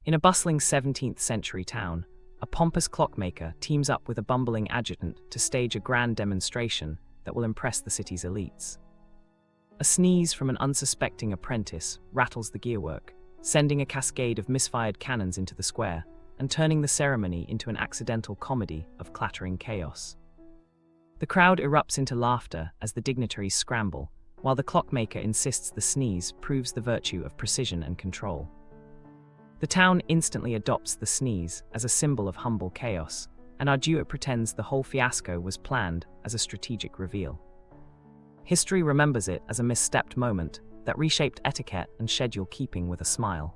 In a bustling 17th century town, a pompous clockmaker teams up with a bumbling adjutant to stage a grand demonstration that will impress the city's elites. A sneeze from an unsuspecting apprentice rattles the gearwork, sending a cascade of misfired cannons into the square and turning the ceremony into an accidental comedy of clattering chaos. The crowd erupts into laughter as the dignitaries scramble, while the clockmaker insists the sneeze proves the virtue of precision and control. The town instantly adopts the sneeze as a symbol of humble chaos, and Arduet pretends the whole fiasco was planned as a strategic reveal. History remembers it as a misstepped moment that reshaped etiquette and schedule keeping with a smile.